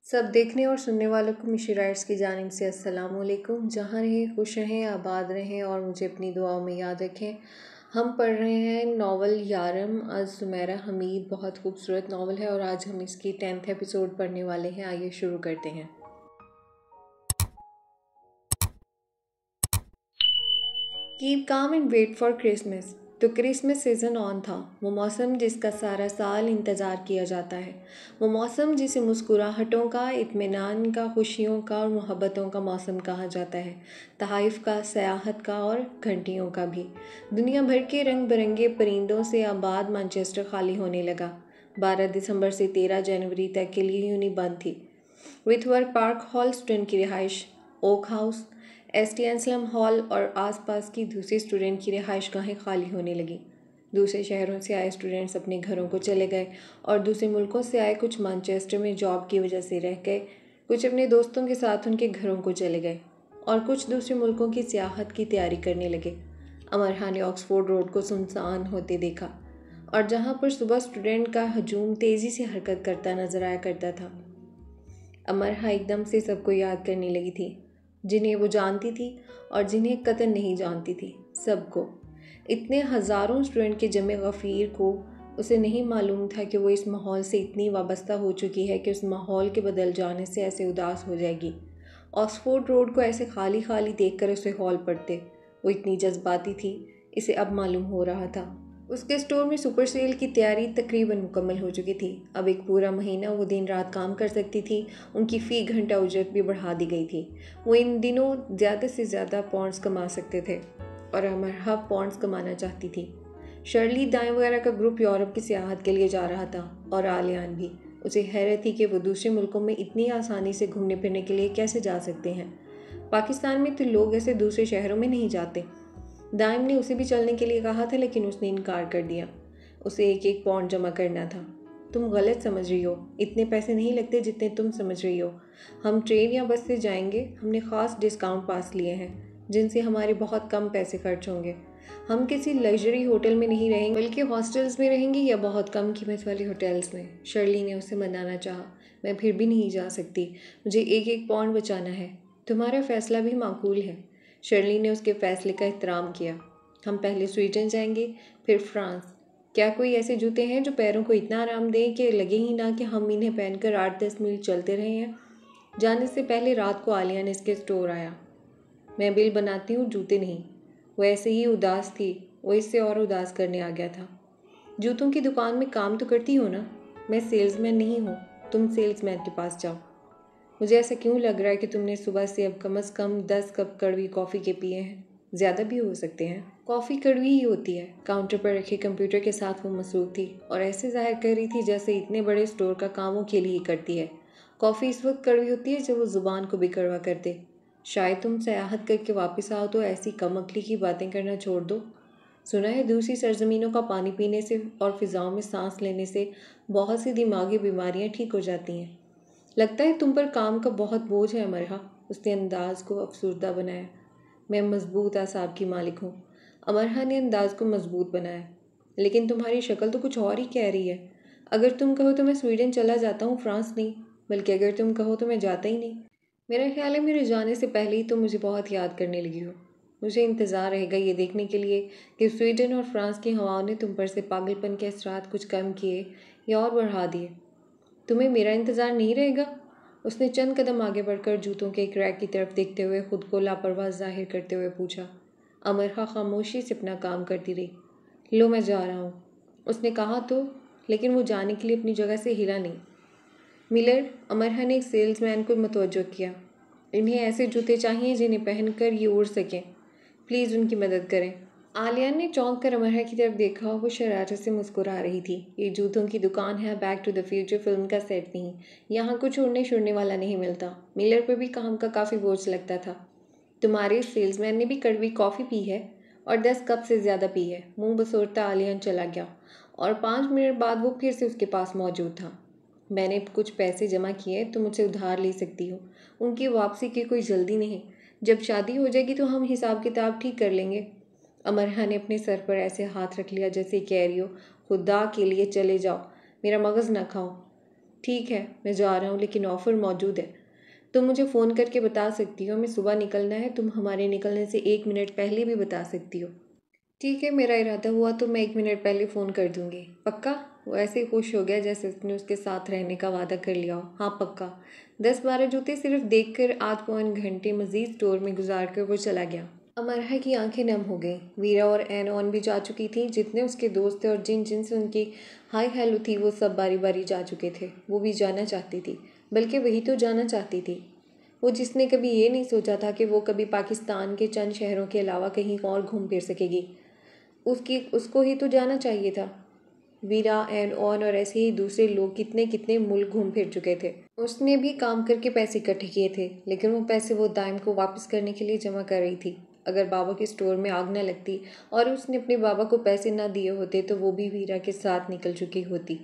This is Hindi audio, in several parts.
सब देखने और सुनने वालों को मिशी राइट्स की जानिब से अस्सलाम वालेकुम। जहाँ रहें खुश रहें आबाद रहें और मुझे अपनी दुआओं में याद रखें। हम पढ़ रहे हैं नावल यारम ज़ुमैरा हमीद। बहुत खूबसूरत नावल है और आज हम इसकी 10th एपिसोड पढ़ने वाले हैं। आइए शुरू करते हैं। Keep calm and wait for Christmas. तो क्रिसमस सीज़न ऑन था, वो मौसम जिसका सारा साल इंतज़ार किया जाता है। वो मौसम जिसे मुस्कुराहटों का, इत्मीनान का, खुशियों का और मोहब्बतों का मौसम कहा जाता है। तहाइफ का, सयाहत का और घंटियों का भी। दुनिया भर के रंग बिरंगे परिंदों से आबाद मैनचेस्टर खाली होने लगा। 12 दिसंबर से 13 जनवरी तक के लिए यूनी बंद थी। विथवर्क पार्क हॉल स्टूडेंट की रिहाइश, Oak House, ST Anselm Hall और आसपास की दूसरी स्टूडेंट की रिहाइश गाहें खाली होने लगी। दूसरे शहरों से आए स्टूडेंट्स अपने घरों को चले गए और दूसरे मुल्कों से आए कुछ मैनचेस्टर में जॉब की वजह से रह गए। कुछ अपने दोस्तों के साथ उनके घरों को चले गए और कुछ दूसरे मुल्कों की सियाहत की तैयारी करने लगे। अमरहा ने ऑक्सफोर्ड रोड को सुनसान होते देखा और जहाँ पर सुबह स्टूडेंट का हजूम तेज़ी से हरकत करता नजर आया करता था। अमरहा एकदम से सबको याद करने लगी थी, जिन्हें वो जानती थी और जिन्हें कतई नहीं जानती थी। सबको, इतने हज़ारों स्टूडेंट के जमे गफ़ीर को उसे नहीं मालूम था कि वो इस माहौल से इतनी वाबस्ता हो चुकी है कि उस माहौल के बदल जाने से ऐसे उदास हो जाएगी। ऑक्सफोर्ड रोड को ऐसे खाली खाली देखकर उसे हौल पड़ते। वो इतनी जज्बाती थी, इसे अब मालूम हो रहा था। उसके स्टोर में सुपर सेल की तैयारी तकरीबन मुकम्मल हो चुकी थी। अब एक पूरा महीना वो दिन रात काम कर सकती थी। उनकी फ़ी घंटा उजरत भी बढ़ा दी गई थी। वो इन दिनों ज़्यादा से ज़्यादा पॉइंट्स कमा सकते थे और अमरहा पॉइंट्स कमाना चाहती थी। शर्ली दाएं वगैरह का ग्रुप यूरोप की सियाहत के लिए जा रहा था और आलियान भी। उसे हैरत थी कि वो दूसरे मुल्कों में इतनी आसानी से घूमने फिरने के लिए कैसे जा सकते हैं। पाकिस्तान में तो लोग ऐसे दूसरे शहरों में नहीं जाते। दाइम ने उसे भी चलने के लिए कहा था, लेकिन उसने इनकार कर दिया। उसे एक एक पौंड जमा करना था। तुम गलत समझ रही हो, इतने पैसे नहीं लगते जितने तुम समझ रही हो। हम ट्रेन या बस से जाएंगे। हमने ख़ास डिस्काउंट पास लिए हैं जिनसे हमारे बहुत कम पैसे खर्च होंगे। हम किसी लग्जरी होटल में नहीं रहेंगे, बल्कि हॉस्टल्स में रहेंगे या बहुत कम कीमत वाले होटल्स में। शर्ली ने उसे मनाना चाहा। मैं फिर भी नहीं जा सकती, मुझे एक एक पौंड बचाना है। तुम्हारा फ़ैसला भी माकूल है। शर्ली ने उसके फ़ैसले का एहतराम किया। हम पहले स्वीडन जाएंगे, फिर फ्रांस। क्या कोई ऐसे जूते हैं जो पैरों को इतना आराम दें कि लगे ही ना कि हम इन्हें पहनकर 8-10 मील चलते रहे हैं। जाने से पहले रात को आलिया ने इसके स्टोर आया। मैं बिल बनाती हूँ, जूते नहीं। वो ऐसे ही उदास थी, वो इससे और उदास करने आ गया था। जूतों की दुकान में काम तो करती हो ना? मैं सेल्समैन नहीं हूँ, तुम सेल्समैन के पास जाओ। मुझे ऐसा क्यों लग रहा है कि तुमने सुबह से अब कम से कम 10 कप कड़वी कॉफ़ी के पिए हैं। ज़्यादा भी हो सकते हैं। कॉफ़ी कड़वी ही होती है। काउंटर पर रखे कंप्यूटर के साथ वो मसरूफ़ थी और ऐसे जाहिर कर रही थी जैसे इतने बड़े स्टोर का काम वो अकेली ही करती है। कॉफ़ी इस वक्त कड़वी होती है जब वो ज़ुबान को भी कड़वा कर दे। शायद तुम सयाहत करके वापस आओ तो ऐसी कम अक्ली की बातें करना छोड़ दो। सुना है दूसरी सरजमीनों का पानी पीने से और फिज़ाओं में सांस लेने से बहुत सी दिमागी बीमारियां ठीक हो जाती हैं। लगता है तुम पर काम का बहुत बोझ है अमरहा। उसने अंदाज को अफसुर्दा बनाया। मैं मजबूत आसाब की मालिक हूँ। अमरहा ने अंदाज को मजबूत बनाया। लेकिन तुम्हारी शक्ल तो कुछ और ही कह रही है। अगर तुम कहो तो मैं स्वीडन चला जाता हूँ, फ्रांस नहीं। बल्कि अगर तुम कहो तो मैं जाता ही नहीं। मेरा ख्याल है मेरे जाने से पहले ही तुम मुझे बहुत याद करने लगी हो। मुझे इंतज़ार रहेगा ये देखने के लिए कि स्वीडन और फ्रांस की हवाओं ने तुम पर से पागलपन के असरात कुछ कम किए या और बढ़ा दिए। तुम्हें मेरा इंतज़ार नहीं रहेगा? उसने चंद कदम आगे बढ़कर जूतों के एक रैक की तरफ देखते हुए खुद को लापरवाह जाहिर करते हुए पूछा। अमरहा खामोशी से अपना काम करती रही। लो मैं जा रहा हूँ, उसने कहा तो, लेकिन वो जाने के लिए अपनी जगह से हिला नहीं। मिलर, अमरहा ने एक सेल्समैन को मतवज्जो किया। इन्हें ऐसे जूते चाहिए जिन्हें पहनकर ये उड़ सकें। प्लीज़ उनकी मदद करें। आलिया ने चौंक कर अमरहा की तरफ देखा। वो शरारत से मुस्कुरा रही थी। ये जूतों की दुकान है, back to the future film का सेट नहीं। यहाँ कुछ उड़ने छुड़ने वाला नहीं मिलता। मिलर पर भी काम का काफ़ी बोझ लगता था। तुम्हारे सेल्समैन ने भी कड़वी कॉफ़ी पी है और 10 कप से ज़्यादा पी है। मुंह बसोरता आलियान चला गया और 5 मिनट बाद वो फिर से उसके पास मौजूद था। मैंने कुछ पैसे जमा किए, तुम मुझसे उधार ले सकती हो। उनकी वापसी की कोई जल्दी नहीं। जब शादी हो जाएगी तो हम हिसाब किताब ठीक कर लेंगे। अमरहा ने अपने सर पर ऐसे हाथ रख लिया जैसे कह रही हो, खुदा के लिए चले जाओ, मेरा मगज़ ना खाओ। ठीक है, मैं जा रहा हूँ, लेकिन ऑफ़र मौजूद है। तुम मुझे फ़ोन करके बता सकती हो, हमें सुबह निकलना है। तुम हमारे निकलने से 1 मिनट पहले भी बता सकती हो। ठीक है, मेरा इरादा हुआ तो मैं 1 मिनट पहले फ़ोन कर दूँगी। पक्का? वो ऐसे ही खुश हो गया जैसे उसने उसके साथ रहने का वादा कर लिया हो। हाँ पक्का। 10-12 जूते सिर्फ देखकर आध पौन घंटे मज़ीद स्टोर में गुजार कर वो चला गया। अमरहा की आंखें नम हो गईं। वीरा और एन ऑन भी जा चुकी थी। जितने उसके दोस्त थे और जिनसे उनकी हाय हेलो थी, वो सब बारी बारी जा चुके थे। वो भी जाना चाहती थी, बल्कि वही तो जाना चाहती थी। वो जिसने कभी ये नहीं सोचा था कि वो कभी पाकिस्तान के चंद शहरों के अलावा कहीं और घूम फिर सकेगी, उसको ही तो जाना चाहिए था। वीरा एंड ऑन और ऐसे ही दूसरे लोग कितने कितने मुल्क घूम फिर चुके थे। उसने भी काम करके पैसे इकट्ठे किए थे, लेकिन वो पैसे वो दाइम को वापस करने के लिए जमा कर रही थी। अगर बाबा के स्टोर में आग न लगती और उसने अपने बाबा को पैसे न दिए होते तो वो भी वीरा के साथ निकल चुकी होती।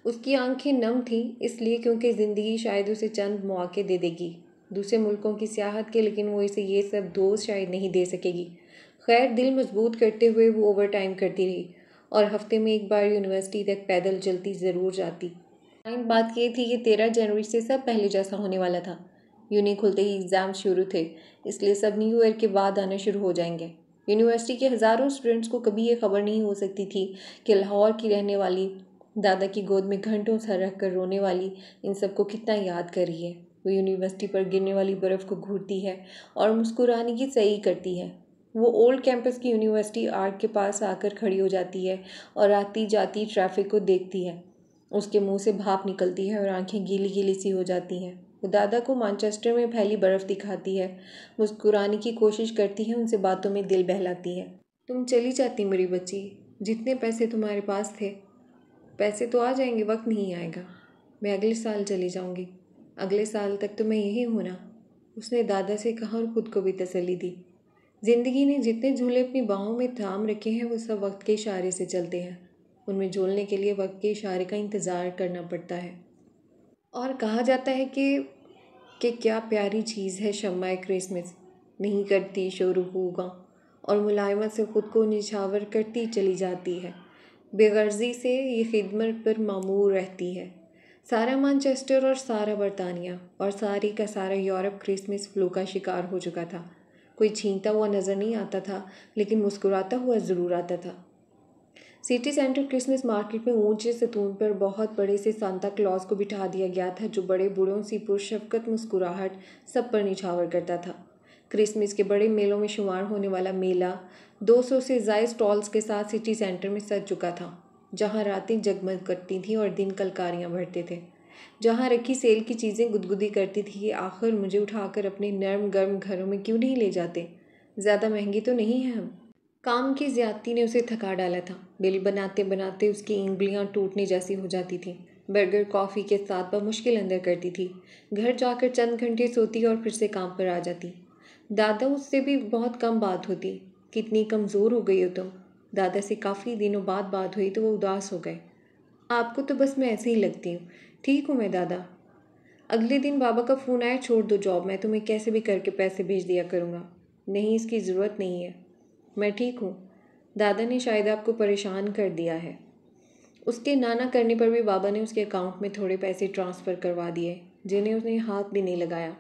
उसकी आंखें नम थीं इसलिए क्योंकि ज़िंदगी शायद उसे चंद मौके दे देगी दूसरे मुल्कों की सियाहत के, लेकिन वो इसे ये सब दोस्त शायद नहीं दे सकेगी। खैर, दिल मजबूत करते हुए वो ओवर टाइम करती रही और हफ्ते में एक बार यूनिवर्सिटी तक पैदल चलती ज़रूर जाती। फाइन बात यह थी कि 13 जनवरी से सब पहले जैसा होने वाला था। यूनी खुलते ही एग्ज़ाम शुरू थे, इसलिए सब न्यू ईयर के बाद आना शुरू हो जाएंगे। यूनिवर्सिटी के हज़ारों स्टूडेंट्स को कभी ये खबर नहीं हो सकती थी कि लाहौर की रहने वाली, दादा की गोद में घंटों सर रख कर रोने वाली, इन सबको कितना याद कर रही है। वो यूनिवर्सिटी पर गिरने वाली बर्फ़ को घूरती है और मुस्कुराने की सही करती है। वो ओल्ड कैंपस की यूनिवर्सिटी आर्ट के पास आकर खड़ी हो जाती है और आती जाती ट्रैफिक को देखती है। उसके मुंह से भाप निकलती है और आंखें गीली गीली सी हो जाती हैं। वो दादा को मैनचेस्टर में फैली बर्फ़ दिखाती है, मुस्कुराने की कोशिश करती है, उनसे बातों में दिल बहलाती है। तुम चली जाती मेरी बच्ची, जितने पैसे तुम्हारे पास थे। पैसे तो आ जाएंगे, वक्त नहीं आएगा। मैं अगले साल चली जाऊंगी। अगले साल तक तो मैं यही हूँ ना, उसने दादा से कहा और ख़ुद को भी तसल्ली दी। ज़िंदगी ने जितने झूले अपनी बाहों में थाम रखे हैं वो सब वक्त के इशारे से चलते हैं। उनमें झूलने के लिए वक्त के इशारे का इंतज़ार करना पड़ता है। और कहा जाता है कि क्या प्यारी चीज़ है शम्मा क्रिसमस, नहीं करती शोर होगा और मुलायमत से ख़ुद को निछावर करती चली जाती है। बेगर्जी से ये खिदमत पर मामूर रहती है। सारा मैनचेस्टर और सारा बरतानिया और सारी का सारा यूरोप क्रिसमस फ्लू का शिकार हो चुका था। कोई छीनता हुआ नज़र नहीं आता था, लेकिन मुस्कुराता हुआ ज़रूर आता था। सिटी सेंटर क्रिसमस मार्केट में ऊंचे सतून पर बहुत बड़े से सांता क्लॉज को बिठा दिया गया था, जो बड़े बूढ़ों सी पुरशफ़क़त मुस्कुराहट सब पर निछावर करता था। क्रिसमस के बड़े मेलों में शुमार होने वाला मेला 200 से ज़ायद स्टॉल्स के साथ सिटी सेंटर में सज चुका था, जहां रातें जगमग करती थीं और दिन कलकारियां भरते थे, जहां रखी सेल की चीज़ें गुदगुदी करती थी कि आखिर मुझे उठाकर अपने नर्म गर्म घरों में क्यों नहीं ले जाते, ज़्यादा महंगी तो नहीं है हम। काम की ज्यादती ने उसे थका डाला था। बिल बनाते बनाते उसकी उंगलियां टूटने जैसी हो जाती थीं। बर्गर कॉफ़ी के साथ बमुश्किल अंदर करती थी। घर जाकर चंद घंटे सोती और फिर से काम पर आ जाती। दादा उससे भी बहुत कम बात होती। कितनी कमज़ोर हो गई हो तुम। दादा से काफ़ी दिनों बाद बात हुई तो वो उदास हो गए। आपको तो बस मैं ऐसे ही लगती हूँ। ठीक हूँ मैं दादा। अगले दिन बाबा का फ़ोन आया, छोड़ दो जॉब, मैं तुम्हें कैसे भी करके पैसे भेज दिया करूँगा। नहीं, इसकी ज़रूरत नहीं है, मैं ठीक हूँ। दादा ने शायद आपको परेशान कर दिया है। उसके नाना करने पर भी बाबा ने उसके अकाउंट में थोड़े पैसे ट्रांसफ़र करवा दिए, जिन्हें उसने हाथ भी नहीं लगाया।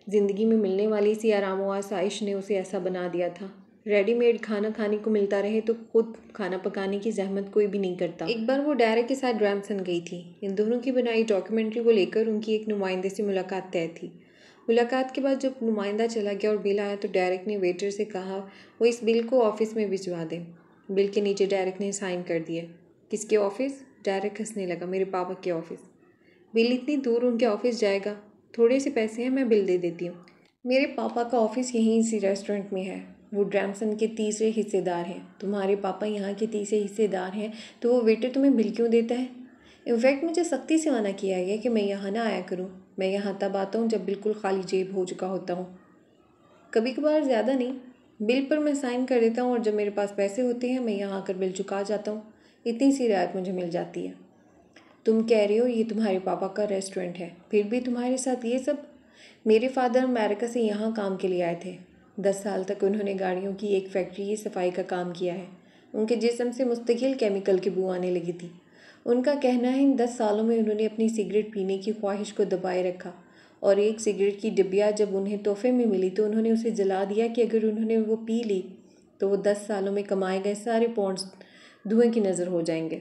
ज़िंदगी में मिलने वाली सी आराम व आसाइश ने उसे ऐसा बना दिया था। रेडीमेड खाना खाने को मिलता रहे तो खुद खाना पकाने की जहमत कोई भी नहीं करता। एक बार वो डायरेक्ट के साथ ड्रैमसन गई थी। इन दोनों की बनाई डॉक्यूमेंट्री को लेकर उनकी एक नुमाइंदे से मुलाकात तय थी। मुलाकात के बाद जब नुमाइंदा चला गया और बिल आया तो डायरेक्ट ने वेटर से कहा वो इस बिल को ऑफिस में भिजवा दें। बिल के नीचे डायरेक्ट ने साइन कर दिए। किसके ऑफिस? डायरेक्ट हंसने लगा। मेरे पापा के ऑफिस। बिल इतनी दूर उनके ऑफिस जाएगा? थोड़े से पैसे हैं, मैं बिल दे देती हूँ। मेरे पापा का ऑफिस यहीं इसी रेस्टोरेंट में है। वो ड्रैमसन के तीसरे हिस्सेदार हैं। तुम्हारे पापा यहाँ के तीसरे हिस्सेदार हैं तो वो वेटर तुम्हें बिल क्यों देता है? इनफैक्ट मुझे सख्ती से मना किया गया कि मैं यहाँ ना आया करूँ। मैं यहाँ तब आता हूँ जब बिल्कुल खाली जेब हो चुका होता हूँ। कभी कभार, ज़्यादा नहीं। बिल पर मैं साइन कर देता हूँ और जब मेरे पास पैसे होते हैं मैं यहाँ आकर बिल चुका जाता हूँ। इतनी सी रियायत मुझे मिल जाती है। तुम कह रहे हो ये तुम्हारे पापा का रेस्टोरेंट है, फिर भी तुम्हारे साथ ये सब? मेरे फादर अमेरिका से यहाँ काम के लिए आए थे। 10 साल तक उन्होंने गाड़ियों की एक फैक्ट्री की सफाई का काम किया है। उनके जिस्म से मुस्तकिल केमिकल की बू आने लगी थी। उनका कहना है इन 10 सालों में उन्होंने अपनी सिगरेट पीने की ख्वाहिश को दबाए रखा और एक सिगरेट की डिबिया जब उन्हें तोहफे में मिली तो उन्होंने उसे जला दिया कि अगर उन्होंने वो पी ली तो वो 10 सालों में कमाए गए सारे पॉइंट्स धुएं की नज़र हो जाएंगे।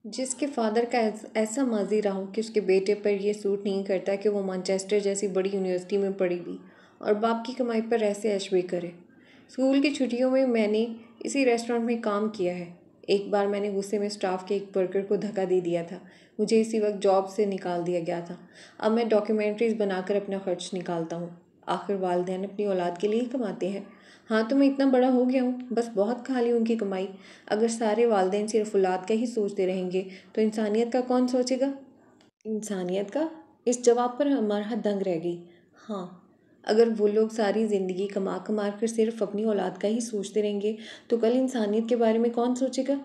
जिसके फादर का ऐसा माजी रहा कि उसके बेटे पर यह सूट नहीं करता कि वो मैनचेस्टर जैसी बड़ी यूनिवर्सिटी में पढ़ी भी और बाप की कमाई पर ऐसे ऐश भी करे। स्कूल की छुट्टियों में मैंने इसी रेस्टोरेंट में काम किया है। एक बार मैंने गुस्से में स्टाफ के एक वर्कर को धक्का दे दिया था। मुझे इसी वक्त जॉब से निकाल दिया गया था। अब मैं डॉक्यूमेंट्रीज बनाकर अपना खर्च निकालता हूँ। आखिर वालिदैन अपनी औलाद के लिए ही कमाते हैं। हाँ तो मैं इतना बड़ा हो गया हूँ, बस बहुत खा ली उनकी कमाई। अगर सारे वालिदैन सिर्फ औलाद का ही सोचते रहेंगे तो इंसानियत का कौन सोचेगा? इंसानियत का? इस जवाब पर हमारा दंग रह गई। हाँ, अगर वो लोग सारी ज़िंदगी कमा कमा कर सिर्फ अपनी औलाद का ही सोचते रहेंगे तो कल इंसानियत के बारे में कौन सोचेगा?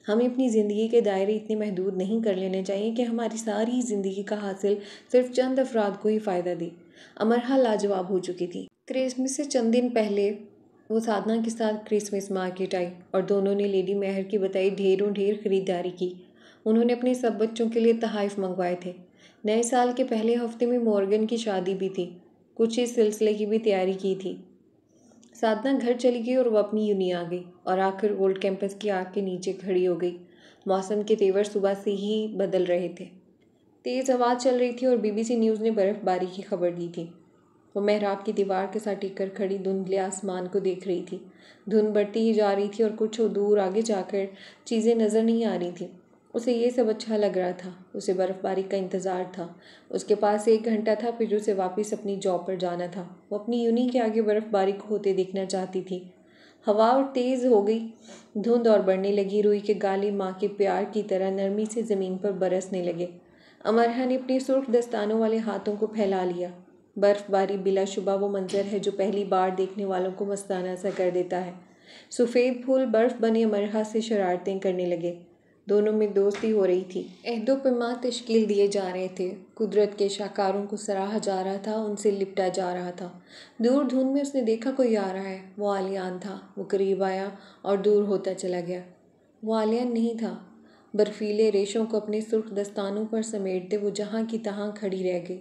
हमें अपनी ज़िंदगी के दायरे इतने महदूद नहीं कर लेने चाहिए कि हमारी सारी ज़िंदगी का हासिल सिर्फ चंद अफराद को ही फ़ायदा दे। अमरहा लाजवाब हो चुकी थी। क्रिसमस से चंद दिन पहले वो साधना के साथ क्रिसमस मार्केट आई और दोनों ने लेडी मेहर की बताई ढेरों ढेर खरीदारी की। उन्होंने अपने सब बच्चों के लिए तहाइफ मंगवाए थे। नए साल के पहले हफ्ते में मॉर्गन की शादी भी थी। कुछ इस सिलसिले की भी तैयारी की थी। साधना घर चली गई और वो अपनी यूनी आ गई और आकर ओल्ड कैंपस की आग के नीचे खड़ी हो गई। मौसम के तेवर सुबह से ही बदल रहे थे। तेज़ हवा चल रही थी और बीबीसी न्यूज़ ने बर्फ़बारी की खबर दी थी। वो मेहराब की दीवार के साथ टिक कर खड़ी धुंधले आसमान को देख रही थी। धुंध बढ़ती ही जा रही थी और कुछ दूर आगे जाकर चीज़ें नज़र नहीं आ रही थी। उसे ये सब अच्छा लग रहा था। उसे बर्फ़बारी का इंतज़ार था। उसके पास 1 घंटा था, फिर उसे वापस अपनी जॉब पर जाना था। वो अपनी यूनी के आगे बर्फ़बारी को होते देखना चाहती थी। हवा और तेज़ हो गई। धुंध और बढ़ने लगी। रूई के गाले माँ के प्यार की तरह नरमी से ज़मीन पर बरसने लगे। अमरहा ने अपनी सुर्ख दस्तानों वाले हाथों को फैला लिया। बर्फ़बारी बिलाशुबा वो मंज़र है जो पहली बार देखने वालों को मस्ताना सा कर देता है। सफ़ेद फूल बर्फ़ बने अमरहा से शरारतें करने लगे। दोनों में दोस्ती हो रही थी। अहदो पैमा तश्कील दिए जा रहे थे। कुदरत के शाहकारों को सराहा जा रहा था, उनसे लिपटा जा रहा था। दूर धुंध में उसने देखा कोई आ रहा है। वो आलियान था। वो करीब आया और दूर होता चला गया। वो आलियान नहीं था। बर्फीले रेशों को अपने सुर्ख दस्तानों पर समेटते वो जहाँ की तहाँ खड़ी रह गई।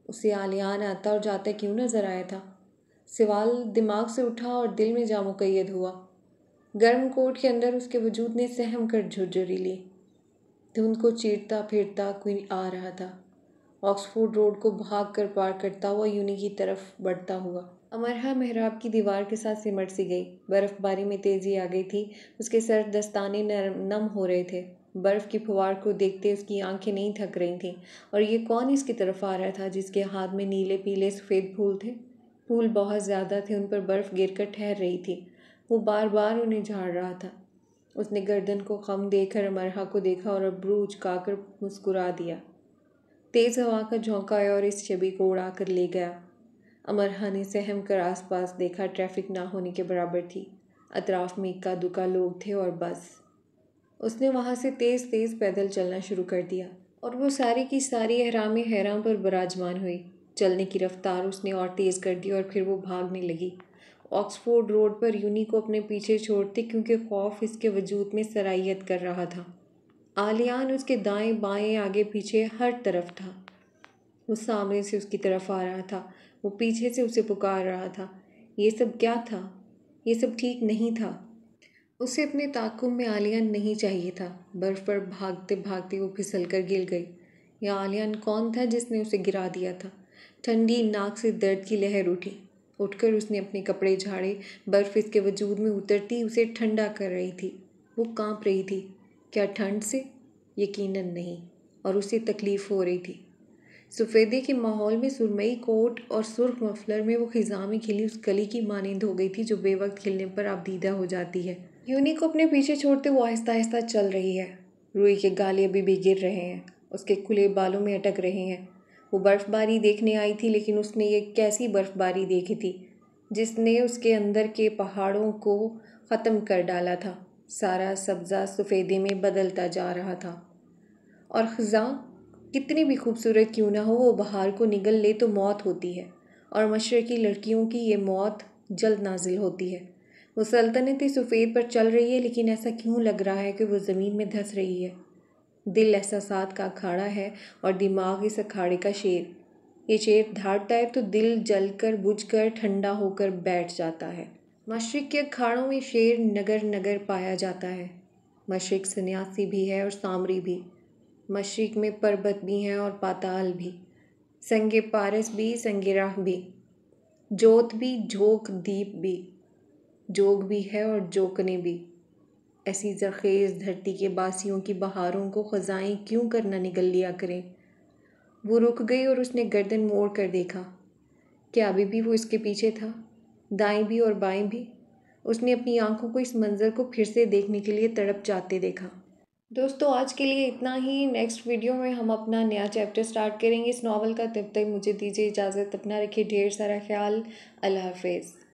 उसे आलियान आता और जाता क्यों नजर आया था? सवाल दिमाग से उठा और दिल में जा मुक़य्यद हुआ। गर्म कोट के अंदर उसके वजूद ने सहम कर झुरझुरी ली। धुंध को चीरता फिरता कोई आ रहा था। ऑक्सफोर्ड रोड को भाग कर पार करता हुआ यूनी की तरफ बढ़ता हुआ। अमरहा मेहराब की दीवार के साथ सिमट सी गई। बर्फ़बारी में तेज़ी आ गई थी। उसके सर दस्ताने नम हो रहे थे। बर्फ़ की फुहार को देखते उसकी आंखें नहीं थक रही थीं। और ये कौन इसकी तरफ आ रहा था जिसके हाथ में नीले पीले सफ़ेद फूल थे? फूल बहुत ज़्यादा थे। उन पर बर्फ़ गिर कर ठहर रही थी। वो बार बार उन्हें झाड़ रहा था। उसने गर्दन को खम देकर अमरहा को देखा और अब्रू उचकाकर मुस्कुरा दिया। तेज़ हवा का झोंका आया और इस छवि को उड़ा कर ले गया। अमरहा ने सहम कर आसपास देखा। ट्रैफिक ना होने के बराबर थी। अतराफ में इक्का दुक्का लोग थे और बस। उसने वहाँ से तेज़ तेज़ पैदल चलना शुरू कर दिया और वो सारी की सारी एहराम हैराम पर बराजमान हुई। चलने की रफ्तार उसने और तेज़ कर दी और फिर वो भागने लगी। ऑक्सफोर्ड रोड पर यूनी को अपने पीछे छोड़ते क्योंकि खौफ इसके वजूद में सराहियत कर रहा था। आलियान उसके दाएं बाएं आगे पीछे हर तरफ था। वो सामने से उसकी तरफ आ रहा था। वो पीछे से उसे पुकार रहा था। ये सब क्या था? ये सब ठीक नहीं था। उसे अपने ताक़ुब में आलियान नहीं चाहिए था। बर्फ़ पर भागते भागते वो फिसल कर गिर गई। यह आलियान कौन था जिसने उसे गिरा दिया था? ठंडी नाक से दर्द की लहर उठी। उठकर उसने अपने कपड़े झाड़े। बर्फ़ इसके वजूद में उतरती उसे ठंडा कर रही थी। वो कांप रही थी। क्या ठंड से? यकीनन नहीं। और उसे तकलीफ़ हो रही थी। सफ़ेदे के माहौल में सुरमई कोट और सुर्ख मफलर में वो खिज़ां में खिली उस कली की मानिंद हो गई थी जो बेवक्त खिलने पर आबदीदा हो जाती है। यूनी को अपने पीछे छोड़ते वो आहिस्ता आहिस्ता चल रही है। रुई के गाले अभी भी गिर रहे हैं। उसके खुले बालों में अटक रहे हैं। वो बर्फ़बारी देखने आई थी, लेकिन उसने ये कैसी बर्फ़बारी देखी थी जिसने उसके अंदर के पहाड़ों को ख़त्म कर डाला था। सारा सब्ज़ा सफ़ेदे में बदलता जा रहा था। और ख़ज़ां कितनी भी खूबसूरत क्यों ना हो, वो बहार को निगल ले तो मौत होती है। और मशरक़ी लड़कियों की ये मौत जल्द नाजिल होती है। वो सल्तनत सफ़ेद पर चल रही है, लेकिन ऐसा क्यों लग रहा है कि वो ज़मीन में धंस रही है। दिल एहसासात का अखाड़ा है और दिमाग इस अखाड़े का शेर। ये शेर धारता है तो दिल जलकर बुझकर ठंडा होकर बैठ जाता है। मशरिक़ के अखाड़ों में शेर नगर नगर पाया जाता है। मशरिक़ सन्यासी भी है और सामरी भी। मशरिक़ में पर्वत भी हैं और पाताल भी, संगे पारस भी संगे राह भी, जोत भी झोंक दीप भी, जोग भी है और जोकने भी। ऐसी ज़रख़ेज़ धरती के बासियों की बहारों को ख़ज़ाएँ क्यों करना निगल लिया करें। वो रुक गई और उसने गर्दन मोड़ कर देखा। क्या अभी भी वो इसके पीछे था, दाएं भी और बाएं भी। उसने अपनी आंखों को इस मंज़र को फिर से देखने के लिए तड़प जाते देखा। दोस्तों, आज के लिए इतना ही। नेक्स्ट वीडियो में हम अपना नया चैप्टर स्टार्ट करेंगे इस नावल का। तब तक मुझे दीजिए इजाज़त। अपना रखिए ढेर सारा ख्याल। अल्लाह हाफ़िज़।